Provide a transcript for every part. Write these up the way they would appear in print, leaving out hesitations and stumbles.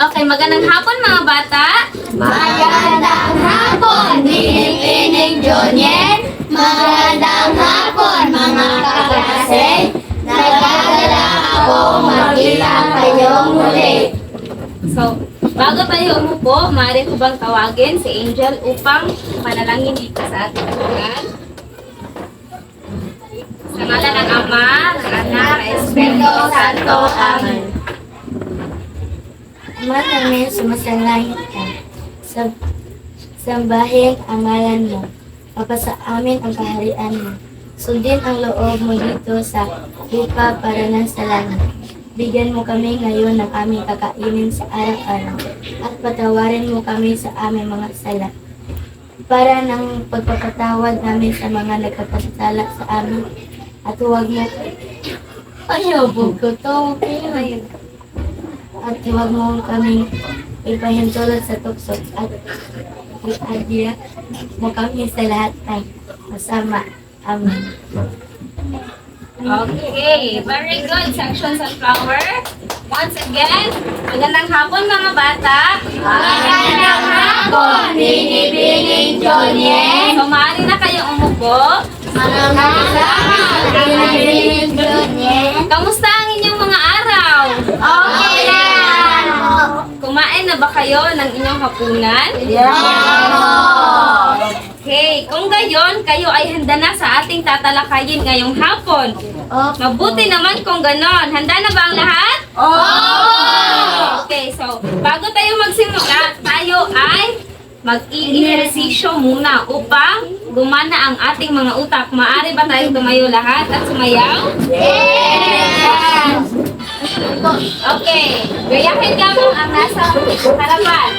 Okay, magandang hapon mga bata. Magandang hapon, Nining Junior. Magandang hapon, mga kaklase. Nagdadala ako magkita kayong muli. So, bago tayo umupo, maaari ko bang tawagin si Angel upang manalangin dito sa ating tulungan? Sa ngalan ng Ama, ng Anak, ng Espiritu Santo. Amen. Ama namin, sumasalangit ka. Sambahin ang ngalan mo. Mapasa amin ang kaharian mo. Sundin ang loob mo dito sa lupa para na sa langit. Bigyan mo kami ngayon ng aming kakainin sa araw-araw at patawarin mo kami sa aming mga sala. Para ng pagpapatawad namin sa mga nagkakasala sa amin at huwag mo at huwag mo kami ipahintulot sa tukso at iadya mo kami sa lahat ng masama. Amen. Okay, very good. Section Sunflower. Once again, magandang hapon mga bata. Magandang hapon, Binibining Junior. So, maaari na kayong umupo. Magandang hapon, Binibining Junior. Kamusta ang inyong mga araw? Okay lang. Kumain na ba kayo ng inyong hapunan? Okay, kung gayon, kayo ay handa na sa ating tatalakayin ngayong hapon. Mabuti naman kung ganon. Handa na ba ang lahat? Okay, so bago tayo magsimula, tayo ay mag-i-ehersisyo muna upang gumana ang ating mga utak. Maaari ba tayo tumayo lahat at sumayaw? Okay, gayahin ka mo ang nasa harapan.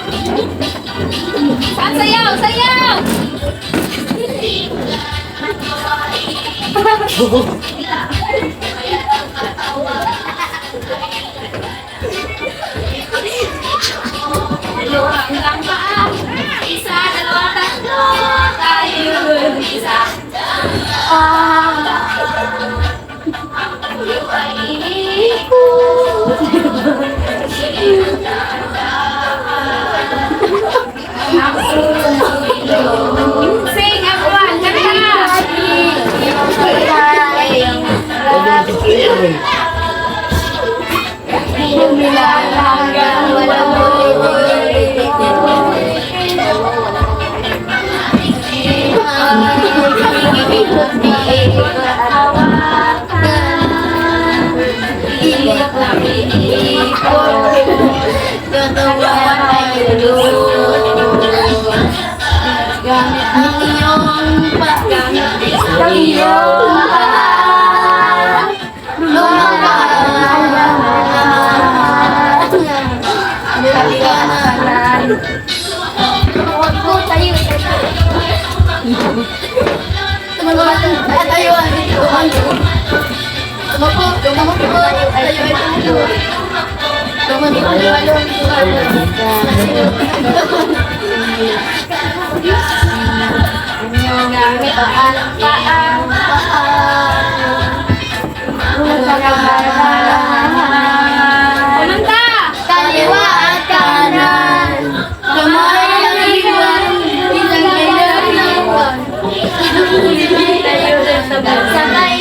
Sayaw! Sayaw! Hanggang paa. Isa, dalawa, tatlo. Tayo isa. Sing everyone, kanta! Gamit ang iyong paggamit ang iyong Gamit ang paang kumanta! kaliwa at kanan. Kamay ang iwan, isang kailangan. Sabay-sabay.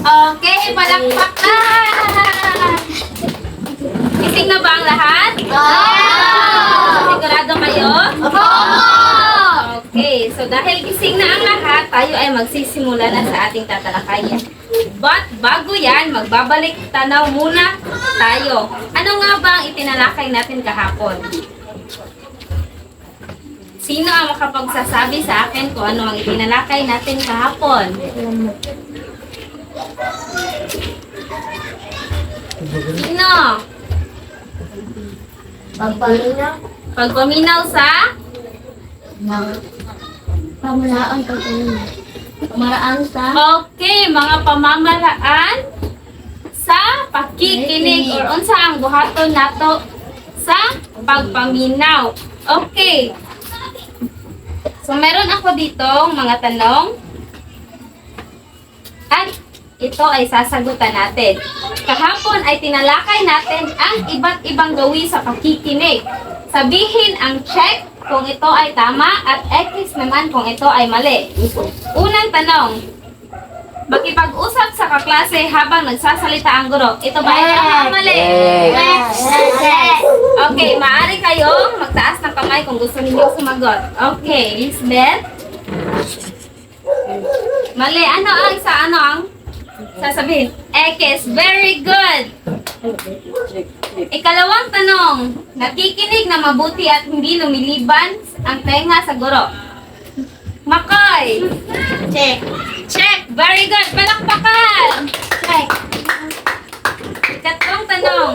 Okay, palakpakan! Gising na ba ang lahat? Sigurado kayo? Okay, so dahil gising na ang lahat, tayo ay magsisimula na sa ating tatalakayan. But bago yan, magbabalik tanaw muna tayo. Ano nga ba ang itinalakay natin kahapon? Sino ang makapagsasabi sa akin kung ano ang itinalakay natin kahapon? Sino? Pagpalina. Pagpaminaw sa Pamalaan pagpalina. Pamaraan sa okay, mga pamamaraan sa pakikinig or unsa ang buhaton nato sa pagpaminaw. Okay. So meron ako ditong mga tanong. At ito ay sasagutan natin. Kahapon ay tinalakay natin ang iba't ibang gawi sa pakikinig. Sabihin ang check kung ito ay tama at X naman kung ito ay mali. Unang tanong, makipag-usap sa kaklase habang nagsasalita ang guro. Ito ba ay tama o mali? Okay, maaari kayong magtaas ng kamay kung gusto ninyo sumagot. Okay, Lisbeth? Mali. Ano ang sasabihin? X. Very good. Ikalawang tanong, nakikinig na mabuti at hindi lumiliban ang tenga sa guro. Makoy? Check. Check. Very good. Palakpakan. Check. Ikatlong tanong,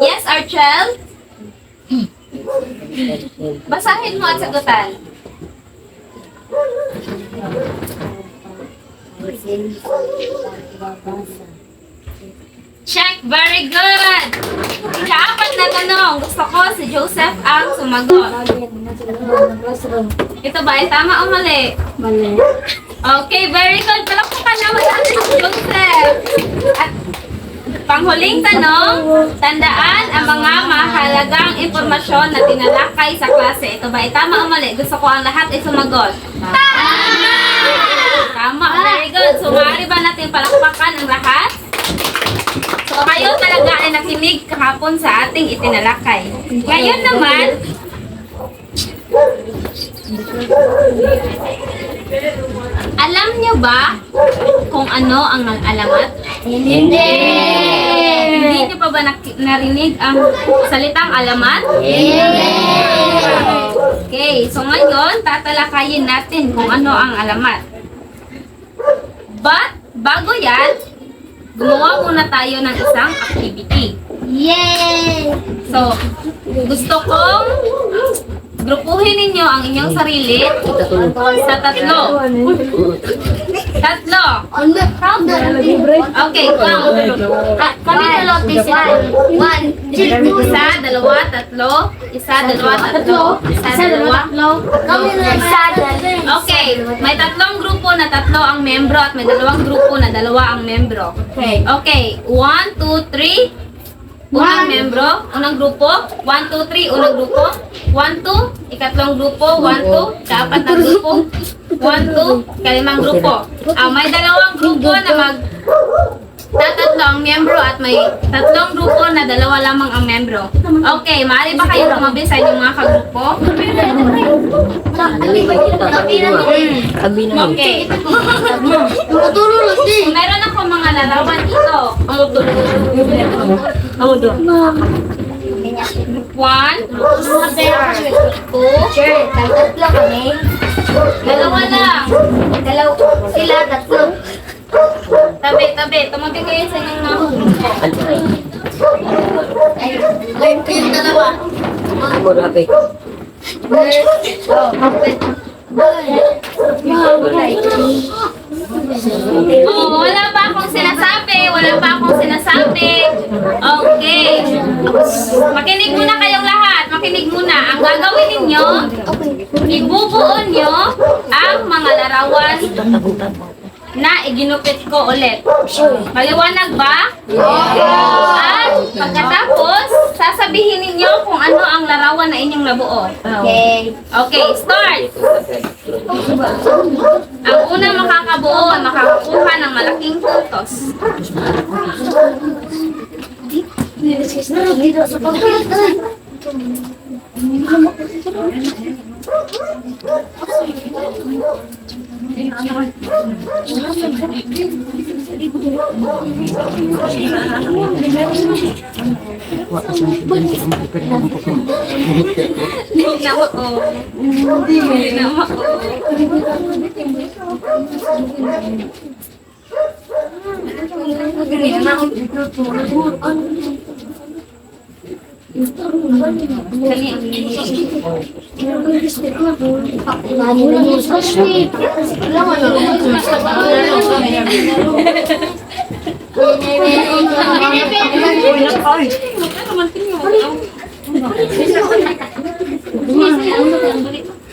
yes, Archel? Basahin mo at sagutan. Check. Very good. Ikaapat na tanong, gusto ko si Joseph ang sumagot. Ito ba ay tama o mali? Mali. Okay, very good. Palakpakan naman natin si Joseph. At panghuling tanong, tandaan ang mga mahalagang impormasyon na tinalakay sa klase. Ito ba ay tama o mali? Gusto ko ang lahat ay sumagot. Tama! Tama, very good. So, maaari ba natin palakpakan ang lahat? So, kayo talaga ay nakinig kahapon sa ating itinalakay. Ngayon naman, alam nyo ba kung ano ang alamat? Hindi. Hindi nyo pa ba narinig ang salitang alamat? Hindi. Okay, so ngayon, tatalakayin natin kung ano ang alamat. But, bago yan, gumawa muna tayo ng isang activity. Yay! So, gusto kong grupuhin ninyo ang inyong sarili sa tatlo. Tatlo. Okay, count. Kami dalawa sila. 1, 2, Isa, dalawa, tatlo. Isa, dalawa, tatlo. Isa, dalawa. Kami na isa. Okay, may tatlong grupo na tatlo ang membro at may dalawang grupo na dalawa ang membro. Okay. Okay, 1, 2, 3. Unang membro, unang grupo. 1, 2, 3, unang grupo. 1, 2, ikatlong grupo. 1, 2, kaapat na grupo. 1, 2, kalimang grupo. May dalawang grupo na tatatlo ang membro at may tatlong grupo na dalawa lamang ang membro. Okay, maaari ba kayo tumabi sa inyong mga kagrupo? Okay. Meron ako mga larawan dito. One, two, Tatlo kami. dalawa lang. Sila tatlo. Tabi, tabi. Tumabi kayo sa inyong mga grupo. Yung dalawa. Oh, wala pa akong sinasabi. Wala pa akong sinasabi. Okay. Makinig muna kayong lahat. Makinig muna. Ang gagawin ninyo, ibubuo nyo ang mga larawan na iginupit ko ulit. Maliwanag ba? At pagkatapos, sasabihin ninyo kung ano ang larawan na inyong nabuo. Okay. Okay, start! Ang unang makakabuo ay makakakuha ng malaking puntos. Dito sa pagkita. Hindi na ako. Hindi na ako.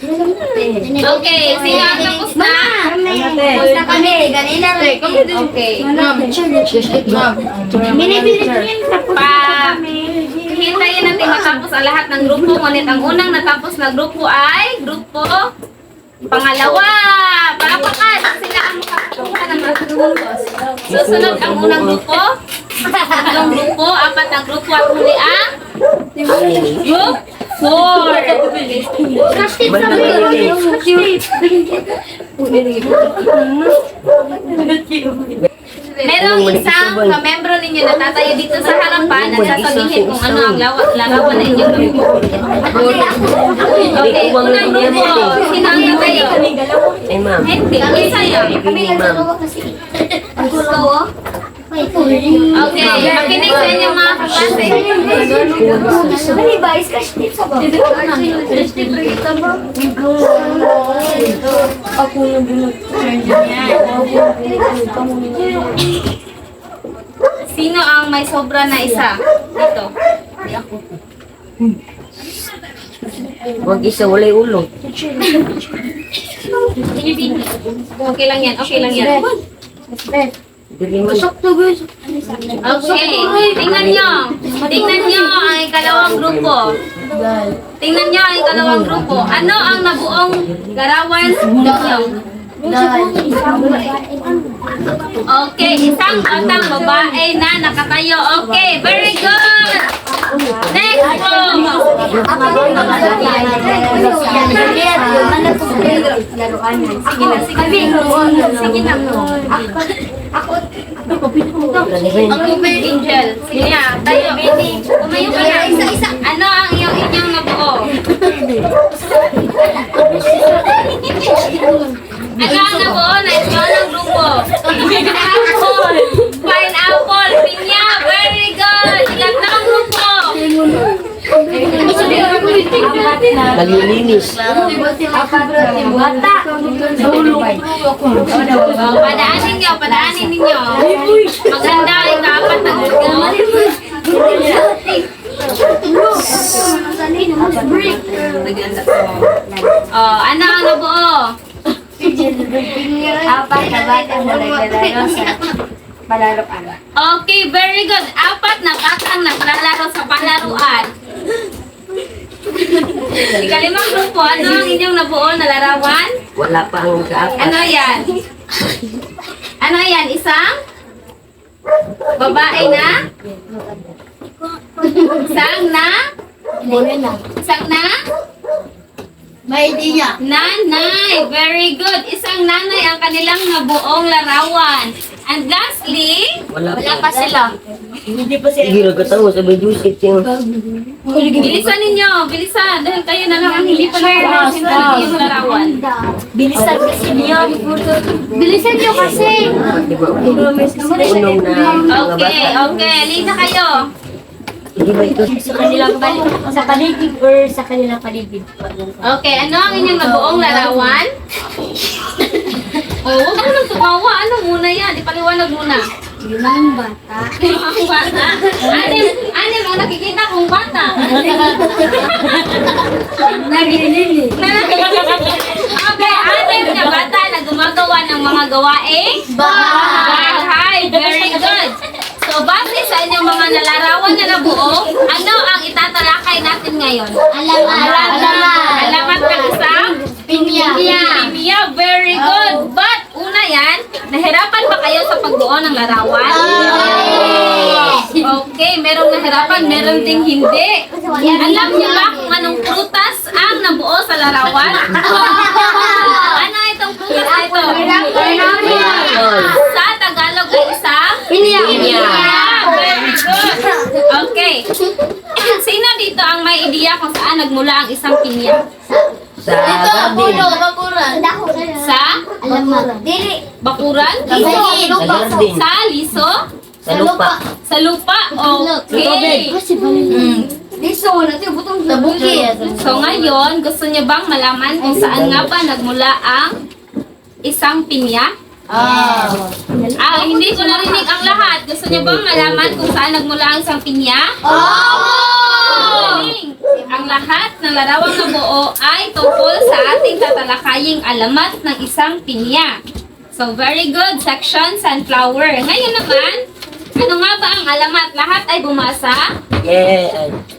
Okay, sino ang tapos na? Tapos na kami. Ganina rin. Okay. Binibili ko yun. Tapos na kami. Hintayin natin matapos ang lahat ng grupo. Ngunit ang unang natapos na grupo ay grupo pangalawa. Palapakan! Sila ang makakuha ng mga puntos. Susunod ang unang grupo. Tatlong grupo, apat na grupo at huli ang group 4. Kastit sa Merong isang kamembro ninyo na tatayo dito sa harapan at sasabihin kung ano ang larawan na inyong grupo. Okay, unang grupo. Sino ang tatayo? Ay, ma'am. Hindi, isa yan. Kami nagdalawa kasi. Ang gusto ko? Okay, makinig sa inyong mga kaklase. Mali ba? Is kastit sa ba? Kastit rin ito ba? Ako na bunot. Sino ang may sobra na isa? Dito. Huwag isa, walay ulo. Okay lang yan, okay lang yan. Dili mo. Okay, tingnan nyo. Tingnan nyo ang ikalawang grupo. Tingnan nyo ang ikalawang grupo. Ano ang nabuong garawan ninyo? Okay, isang batang babae na nakatayo. Okay, very good. Next group. Sige na. Angel. Sige na, tayo. Tumayo ka na. Ano ang inyong nabuo? Ano ang nabuo na ikaw ng grupo? Pineapple. Pineapple. Pinya. Very good. Ikatlong grupo. Naglilinis. Padaanin nyo. Padaanin ninyo. Maganda. Ika-apat na grupo. Ano ang nabuo? Apat na batang naglalaro sa palaruan. Okay, very good. Apat na batang naglalaro sa palaruan. Ikalimang grupo, ano ang inyong nabuo na larawan? Wala pa ang kaapat. Ano yan? Ano yan? Isang? Babae na? Isang na? Isang na? May idea. Nanay! Very good! Isang nanay ang kanilang nabuong larawan. And lastly, Wala Wala pa. pa sila. Sige, nagkatawa sa may juicy yung... bilisan ninyo! Bilisan! Dahil kayo na lang ang hindi pa nakakasin sa yung larawan. Bilisan kasi niyo. Bilisan niyo kasi. Di ba? Unong na mga Okay, bata. okay. Lina kayo. Hindi ba ito? Sa paligid or sa kanilang paligid. Okay, ano ang inyong nabuong larawan? Oh, huwag mo nang tumawa. Ano muna yan? Ipaliwanag muna. Limang bata. Ang bata. Anim ang nakikita kong bata. Nagilili. Okay, anim na bata na gumagawa ng mga gawaing bahay. Very good. So, base sa inyong mga nalarawan na nabuo, ano ang itatalakay natin ngayon? Alamat ng isang Pinya. Pinya. Very good. But, una yan, nahirapan ba kayo sa pagbuo ng larawan? Okay, merong nahirapan, meron ding hindi. Alam niyo ba kung anong prutas ang nabuo sa larawan? Ano itong prutas na ito? Sa Tagalog ay isang Pinya. Very good. Okay. Sino dito ang may ideya kung saan nagmula ang isang pinya? Sa garden. Sa Dili. bakuran? Sa garden. Sa liso? Sa lupa. Sa lupa? Okay. Liso na ito. Butong sa bukid. So ngayon, gusto niyo bang malaman kung saan nga ba nagmula ang isang pinya? Hindi ko narinig ang lahat. Gusto niyo bang malaman kung saan nagmula ang isang pinya? Galing. Ang lahat ng larawang nabuo ay tungkol sa ating tatalakaying alamat ng isang pinya. So, very good. Section, sunflower. Ngayon naman, ano nga ba ang alamat? Lahat ay bumasa? Yes.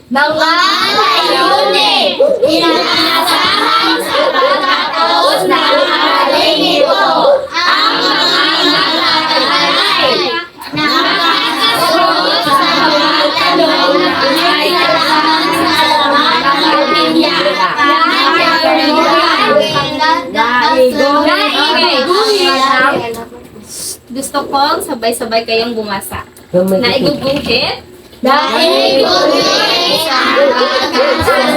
Mga layunin, inaasahan sa pagkataos ng aling ito, ang mga nakakalay, nakakasunod sa mga tanong na ay kailangan sa mga pamilya, Gusto kong sabay-sabay kayong bumasa. Naiguguhit? dahil kunin sa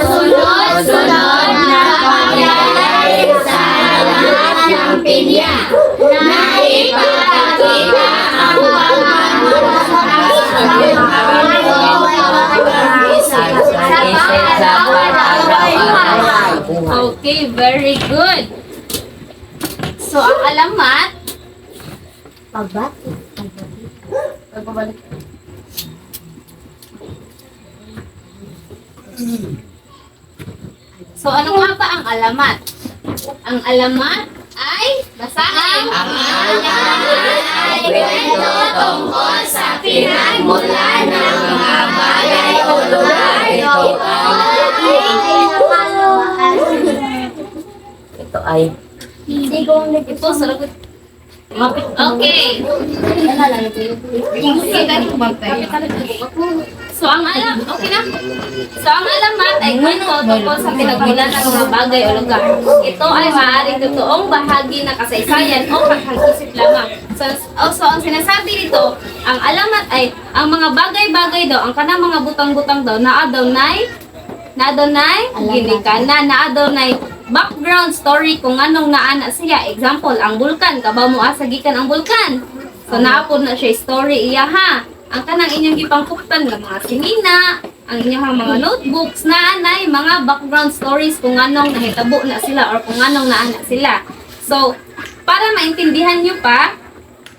sunod-sunod na pangyayari sa lahat ng pinya na ipapakita ang Okay, very good. So, ang alamat, pagbati. so ano nga ba ang alamat? Ang alamat ay, basahin. Ang alamat ay kwento tungkol sa pinagmulan ng mga bagay o lugar. Ito ay Ito, saragot. Okay. So, ang alamat ay kwento tungkol sa pinagmulan ng mga bagay o lugar. Ito ay maaaring totoong bahagi ng kasaysayan o pagkakisip lamang. So, ang sinasabi dito, ang alamat ay ang mga bagay-bagay daw, ang kanang mga butang-butang daw, na adonay ginikanan, na adonay background story kung anong naana siya. Example, ang bulkan, kabaw mo asagikan ang bulkan. So, naapod na siya story iya ha. Ang kanang inyong gipangkuptan ng mga sinina, ang inyong mga notebooks na anay, mga background stories kung anong nahitabo na sila or kung anong naana sila. So, para maintindihan nyo pa,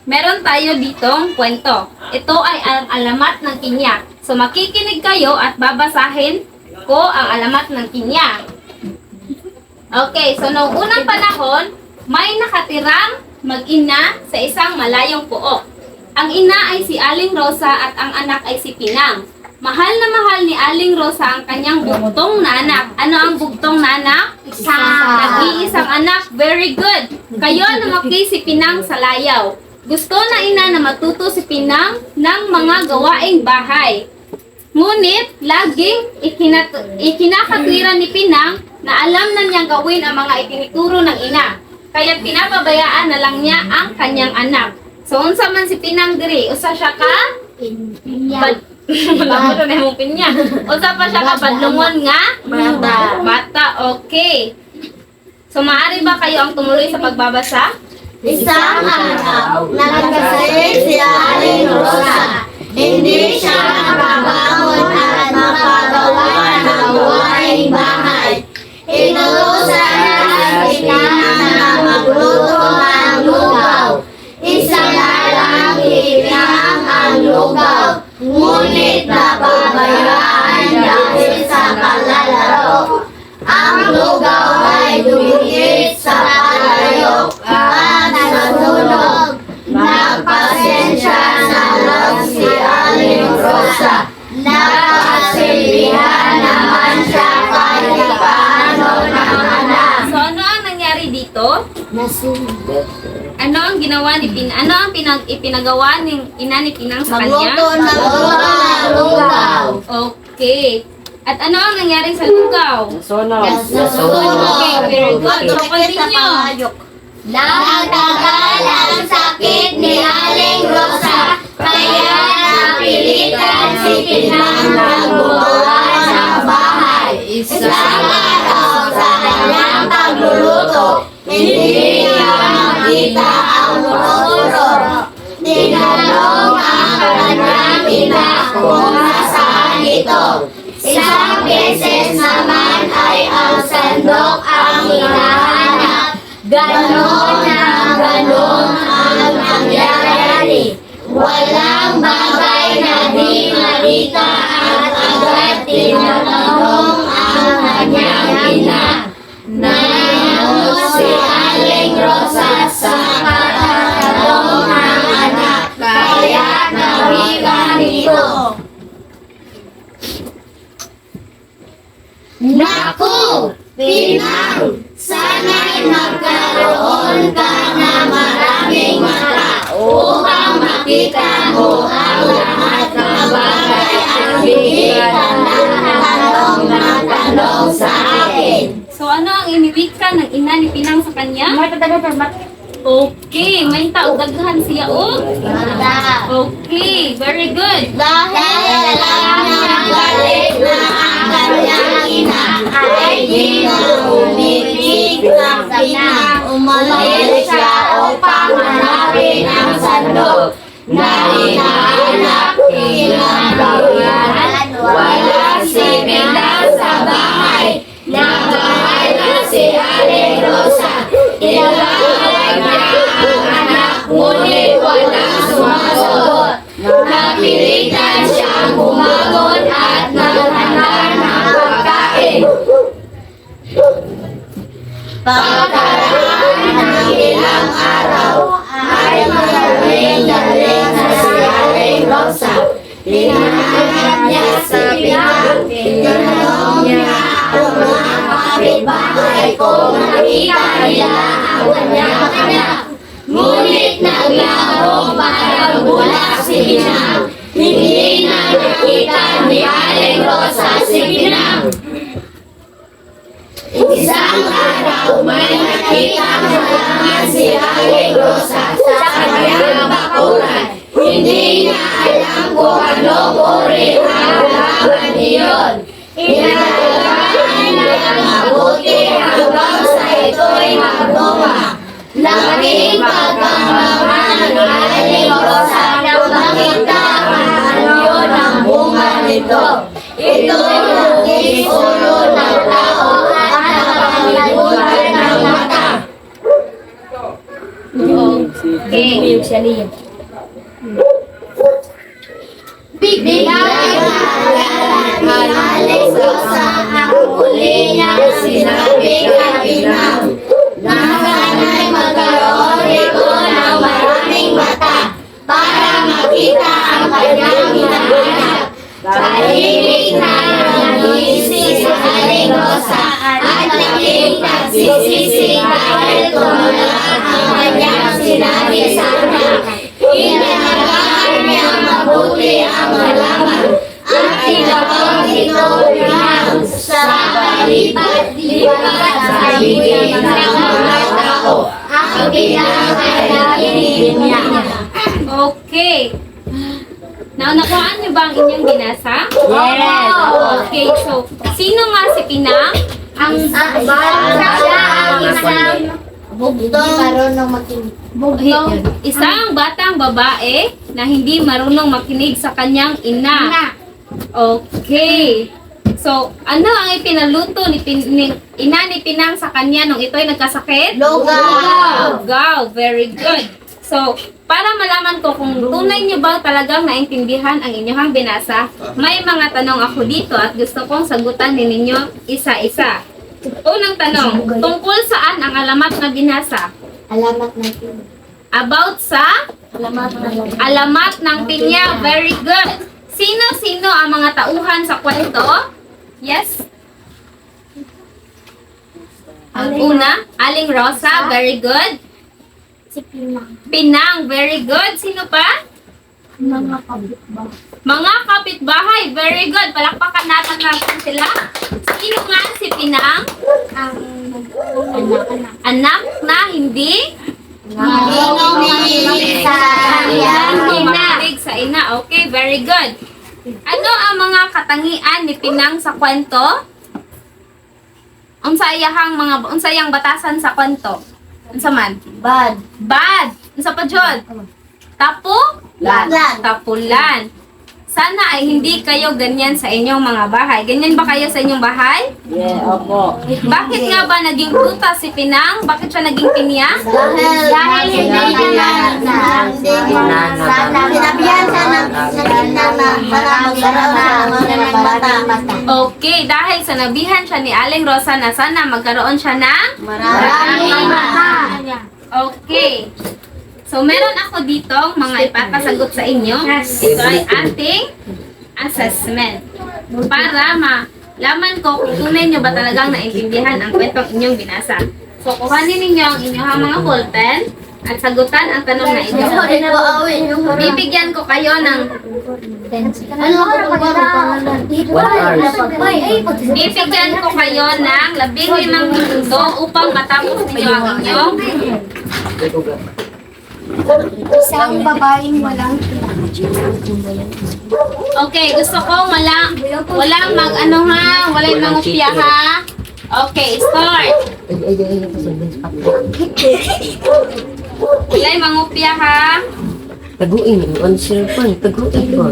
meron tayo ditong kwento. Ito ay ang alamat ng kinya. So, makikinig kayo at babasahin ko ang alamat ng kinya. Okay, so noong unang panahon, may nakatirang mag-ina sa isang malayong pook. Ang ina ay si Aling Rosa at ang anak ay si Pinang. Mahal na mahal ni Aling Rosa ang kanyang bugtong na anak. Ano ang bugtong na anak? Nag-iisang anak. Very good. Kayo lumaki si Pinang sa layaw. Gusto na ina na matuto si Pinang ng mga gawaing bahay. Ngunit, laging ikinakatwiran ni Pinang na alam na niyang gawin ang mga itinuturo ng ina. Kaya pinapabayaan na lang niya ang kanyang anak. So, unsa man si Pinang diri? Usa siya ka? Wala mo na yung pinya. Usa pa siya ka badlungon nga? Bata, okay. So, maaari ba kayo ang tumuloy sa pagbabasa? Isang araw, nagkasakit si Aling Rosa. Hindi siya nakabangon at makagawa ng gawaing bahay. Inuusan na si Pinang na magluto ng lugaw. Isa na lang hinang ang lugaw, ngunit napabayaan dahil sa kalalaro. Ang lugaw ay dumikit sa palayok at nasunog. Nagpasensya na lang si Aling Rosa. Nakasilbihan naman siya kahit paano ng anak. So, ano ang nangyari dito? Nasunog. Ano ang ginawa ni Pinang? Ano ang ipinagawa ng ina ni Pinang sa kanya? ng lugaw. Okay. At ano ang nangyari sa lugaw? Sunog. Okay, very good. So, continue. Nagtagal ang sakit ni Aling Rosa, kaya napilitan si Pinang na gumawa ng bahay. Isang araw sa kanyang pagluluto, hindi niya makita ang motor. Tinanong ang kanyang ina kung nasaan ito. Isang beses naman ay ang sandok ang hinahanap. Ganon ang nangyayari. Walang bagay na di malita at agad tinatanong ang ina. Nangos si Aling Rosa sa katatong ng anak, kaya nawigan nito. Naku! Pinang! Sana'y magkaroon ka na maraming mata upang makita mo ang lahat ng bagay at hindi ka na tanong sa akin. So ano ang iniwika ng ina ni Pinang sa kanya? Okay, may daghan siya Okay, very good. Dahil alam niya galit na ang kanyang ina ay di na umibig ng Pinang. Umalis siya upang hanapin ang sandok na hinahanap ilang bayan. Wala si Pinang sa bahay. Nabahay na si Aling Rosa. Ilalag niya ang anak, ngunit walang sumasagot. Napilitan siyang bumangon at naghanda ng pagkain. Pagkaraan ng ilang araw ay magaling-galing na si Aling Rosa. Tinahanap niya si Pinang. Tinanong niya ang mga kapitbahay kung nakita nila ang kanyang anak. Ngunit naglahong parang bulak si Pinang. Hindi na nakita ni Aling Rosa si Pinang. Isang araw may nakita malaman si Aling Rosa sa kanyang bakuran. Hindi niya alam kung anong uri ang halaman iyon. Inalagaan niya mabuti hanggang sa ito'y magbunga. Laking pagkamahal ni Aling Rosa nang makita ang anyo ng bunga nito. Ito'y naging ulo ng tao at nakalimutan ng mata. Okay. Biglang naalala ni Aling Rosa ang huli niyang sinabi kay Pinang. Nasana'y magkaroon ito ng maraming mata para makita ang kanyang hinahanap. Tahimik na nangisisi si Aling Rosa at naging nagsisisi dahil tumulat ang kanyang sinabi sa anak. Inalagaan niya mabuti ang halaman at tinawag ito Pinang sa palipat-lipat sa bibig ng mga tao. Ang Pinang ay nakinig niya. Okay. Now, nakuhaan niyo ba ang inyong binasa? Yes. Okay, so, sino nga si Pinang? Ang bugtong marunong makinig. Isang batang babae na hindi marunong makinig sa kanyang ina. Okay. So, ano ang ipinaluto ni ina ni Pinang sa kanya nung ito'y nagkasakit? Lugaw. Lugaw. Very good. So, para malaman ko kung tunay niyo ba talagang naintindihan ang inyong binasa, may mga tanong ako dito at gusto kong sagutan ninyo isa-isa. Unang tanong, tungkol saan ang alamat na binasa? Alamat natin. About sa? Alamat ng pinya. Very good. Sino-sino ang mga tauhan sa kwento? Yes? Ang una, Aling Rosa. Very good. Si Pinang. Pinang. Very good. Sino pa? Mga kapitbahay. Mga kapitbahay. Very good. Palakpakan natin sila. Sino nga si Pinang? Ang anak-anak. Anak na hindi? Marunong makinig sa kanyang ina. Makinig sa ina. Okay, very good. Ano ang mga katangian ni Pinang sa kwento? Unsayang batasan sa kwento? Unsa man? Bad. Bad. Unsa pa jud? Tapo? Lan. Tapulan. Sana ay hindi kayo ganyan sa inyong mga bahay. Ganyan ba kayo sa inyong bahay? Yeah, opo. Bakit nga ba naging prutas si Pinang? Bakit siya naging pinya? Dahil hindi naman sinabihan siya ng nana para magkaroon ng mata. Okay, dahil sa nabihan siya ni Aling Rosa na sana magkaroon siya ng Maraming mata. Okay. So, meron ako dito mga ipapasagot sa inyo. Ito ay ating assessment. Para malaman ko kung tunay nyo ba talagang naintindihan ang kwentong inyong binasa. So, kuhanin ninyo ang inyong mga ballpen at sagutan ang tanong na ito. Bibigyan ko kayo ng bibigyan ko kayo ng 15 minuto upang matapos niyo ang inyong Isang babaeng walang Okay, gusto ko walang walang mangupya ha. Okay, start. Walang mangupya ha. Taguin, ang cellphone, taguin ko.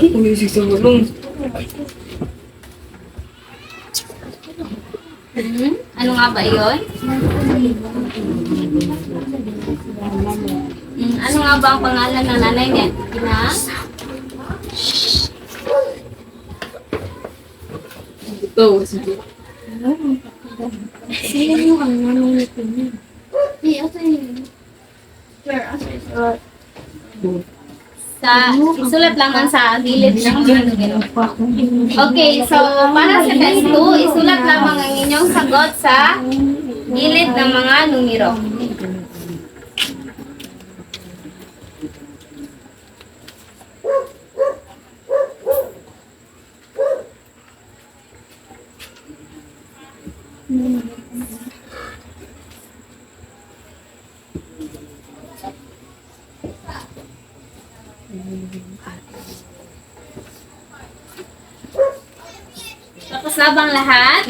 Ano nga ba 'yon? Ano nga ba ang pangalan ng nanay niya? Pinang? Sino ang nanay nito niya? Isulat lamang sa gilid ng mga numero. Okay, so para sa test 2, isulat lamang ang inyong sagot sa gilid ng mga numero. Tapos na bang lahat?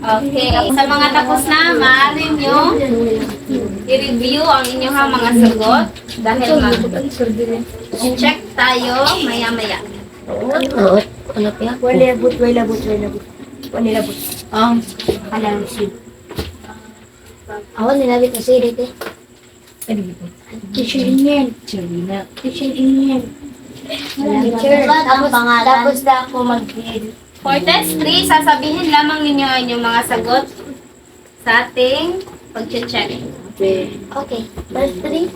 Okay, sa mga tapos na, maaari nyo i-review ang inyong mga sagot dahil mag-check tayo maya-maya. Oo, ano kaya? Wala labot. Wala labot. Alam si. Ako nilabit na si Rite. Teacher Inian. Teacher Inian. Tapos na ako mag-read. For test 3, sasabihin lamang ninyo ang inyong mga sagot sa ating pag-check. Okay. First 3.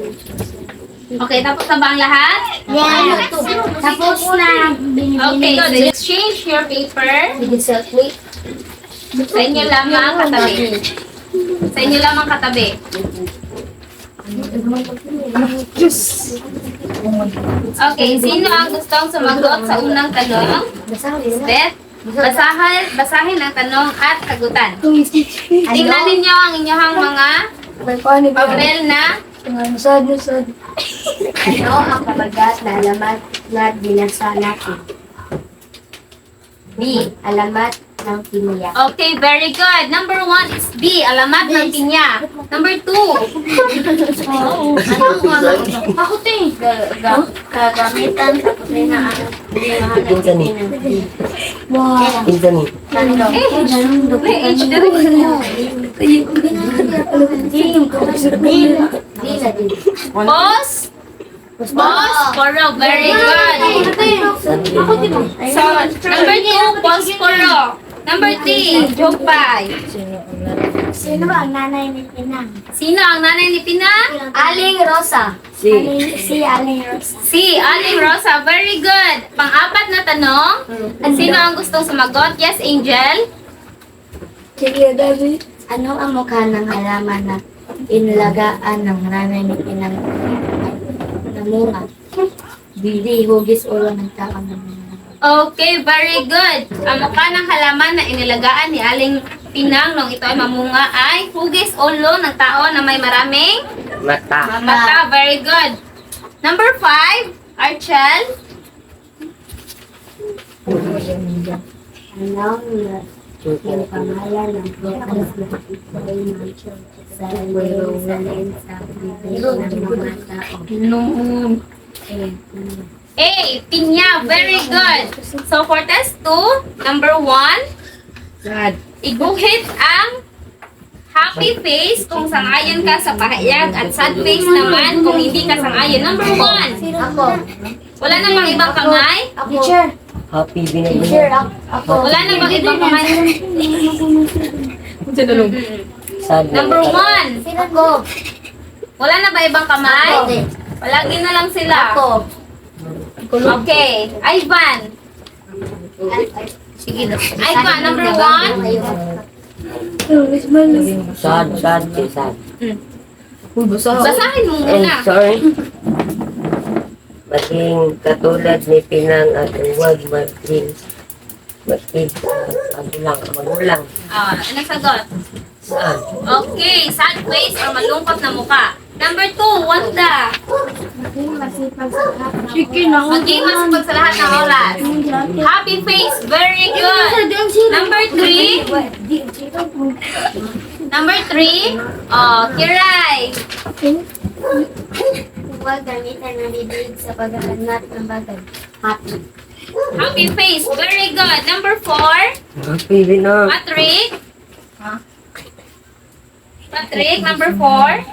Okay, tapos na ba ang lahat? Yes. Tapos na. Okay, good. Exchange your paper. Wait. Sa inyo lamang katabi. Sa inyo lamang katabi. Okay, sino ang gustong sumagot sa unang tanong? Beth, basahin ang tanong at sagutan. Tingnan ninyo ang inyong mga papel na Ano ang kabagat na alamat na binasa natin? B. Alamat ng piniyak. Okay, very good. Number 1 is B, alamat ng pinya. Number 2. Ako ting. Kagamitan sa puti na Pinsan ni. Wow. Pinsan ni. May age na rin. Boss? Boss? Poro, very good. So, number 2, Boss Poro. Number 3, Jopay. Sino ba ang nanay ni Pinang? Sino ang nanay ni Pinang? Aling Rosa. Si. Si Aling Rosa. Si Aling Rosa. Very good. Pang-apat na tanong. Sino ang gustong sumagot? Yes, Angel? Sige, David. Ano ang mukha ng halaman na inalagaan ng nanay ni Pinang? Namunga. Didi, hugis ulo ng tao ng Okay, very good. Ang mukha ng halaman na inilagaan ni Aling Pinang nung ito ay mamunga ay hugis ulo ng tao na may maraming Mata. mata. Very good. Number 5, Archel. Yung pangalan ng Diyos na ipay sa salin sa bibig ng mga tao. A. Pinya. Very good. So, for test 2, number 1, iguhit ang happy face kung sangayon ka sa pahayag at sad face naman kung hindi ka sangayon. Number 1, Ako. wala na bang ibang kamay? Teacher. Happy binay Teacher, mo. ako. Wala na bang ibang kamay? Sad na. Number 1, Ako. wala na ba ibang kamay? Palagi na lang sila. Ako. Okay, Ivan. Sige na. Ivan, number 1. Sad, sad, sad. Basahin mo And muna. sorry. Maging katulad ni Pinang at huwag maging magulang. Anong sagot? Saan? Okay, sad face or malungkot na muka. Number 2, Wanda. Maging masipag sa lahat ng oras. Happy face, very good. Number 3, Kiray. Huwag gamitan ng bibig sa paghahanap ng bagay. Happy. Happy face, very good. Number 4, Happy na. Patrick, number 4.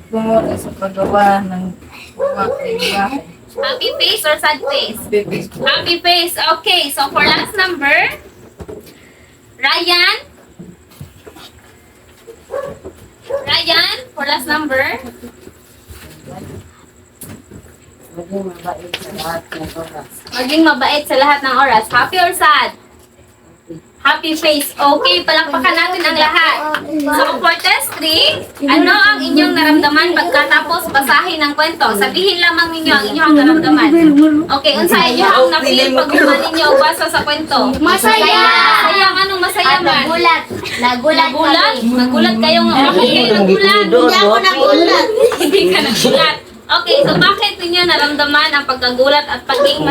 Gumawa sa paggawa ng mga kaibigan. Happy face or sad face? Happy face. Okay, so for last number, Ryan. Ryan, for last number. Maging mabait sa lahat ng oras. Maging mabait sa lahat ng oras. Happy or sad? Happy face. Okay, palakpakan natin ang lahat. So for test 3, ano ang inyong naramdaman pagkatapos basahin ng kwento? Sabihin lamang ninyo ang inyong naramdaman. Okay, unsa inyo ang na-feel pag ninyo basa sa kwento? Masaya! Masaya, anong masaya man? Nagulat. Nagulat Nagulat? kami. Nagulat kayo nga. Bakit kayo nagulat? Hindi ako nagulat. Hindi ka nagulat. Okay, so bakit ninyo naramdaman ang pagkagulat at pagiging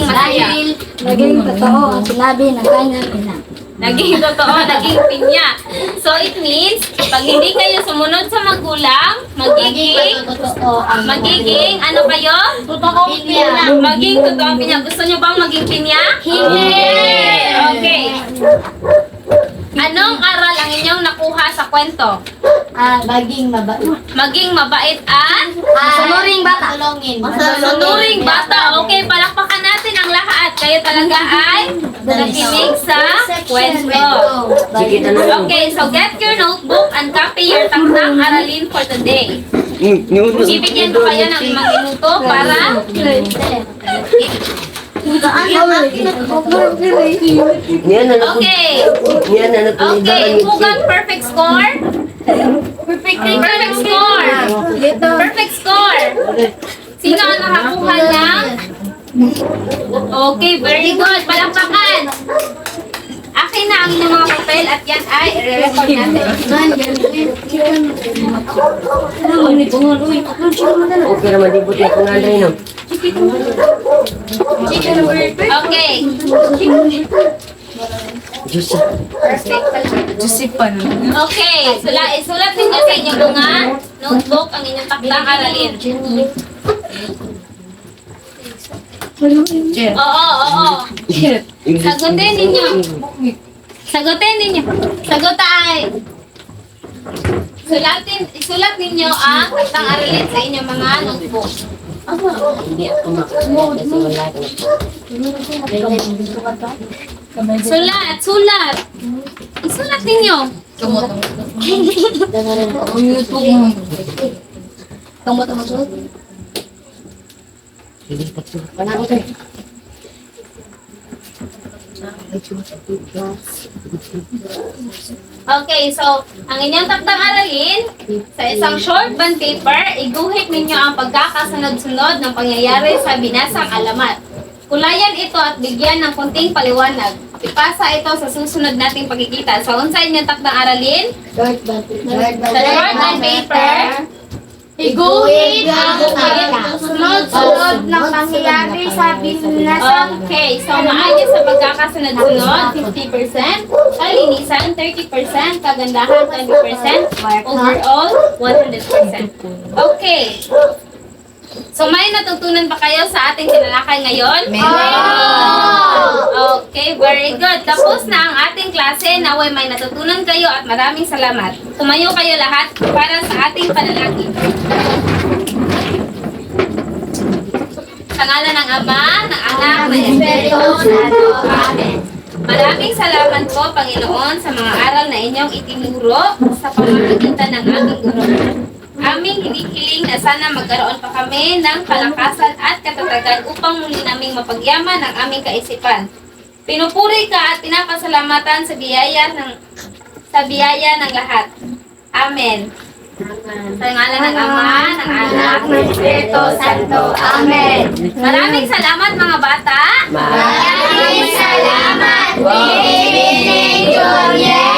masaya? Dahil naging totoo ang sinabi ng kanyang ina. Naging totoo, naging pinya. So it means, pag hindi kayo sumunod sa magulang, magiging, ano kayo? Totoo pinya. Maging totoo ang pinya. Gusto nyo bang maging pinya? Hindi! Okay. Anong aral ang inyong nakuha sa kwento? Maging mabait. Maging mabait at Sunuring bata. Tulungin. sunuring bata. Okay, palakpakan natin ang lahat. Kayo talaga ay nakinig sa kwento. Sige na lang. Okay, so get your notebook and copy your takdang aralin for today. Bibigyan ko kayo ng 5 minuto para Yan na napun- okay. Yan na napunidaan Okay, yung who got perfect score? Perfect score. Perfect score. Sino ang nakakuha ng? Okay, very good. Palakpakan. Akin na ang inyong mga papel at yan ay i-record natin. Okay naman, di buti ako nga rin, no? Okay. Diyos. Perfect. Okay, isulat ninyo sa inyong mga notebook ang inyong takdang aralin. Oo. Sagutin ninyo. Sagot ay isulat ninyo ang takdang aralin sa inyong mga notebook. Hindi ako makakuha kasi wala ko. Sulat. Isulat ninyo. Hindi pa ito. Okay, so ang inyong takdang aralin sa isang short bond paper, iguhit ninyo ang pagkakasunod-sunod ng pangyayari sa binasang alamat. Kulayan ito at bigyan ng konting paliwanag. Ipasa ito sa susunod nating pagkikita. So, unsa inyong takdang aralin? Sa short bond paper, Higuhit ang sunod-sunod na pangyayari sa binasa. Okay, so maayos sa pagkakasunod-sunod, 50%, kalinisan, 30%, kagandahan, 20%, overall, 100%. Okay. So may natutunan ba kayo sa ating tinalakay ngayon? Okay, very good. Tapos na ang ating klase. Naway may natutunan kayo at maraming salamat. Tumayo kayo lahat para sa ating panalangin. Sa ngalan ng Ama, ng Anak, ng Espiritu Santo. Amen. Maraming salamat po, Panginoon, sa mga aral na inyong itinuro sa pamamagitan ng aming guro. Aming hinihiling na sana magkaroon pa kami ng palakasan at katatagan upang muli naming mapagyaman ang aming kaisipan. Pinupuri ka at pinapasalamatan sa biyaya ng lahat. Amen. Sa ngalan ng Ama, ng Anak, ng Espiritu Santo. Amen. Maraming salamat mga bata. Maraming Salamat, Bibi Junior!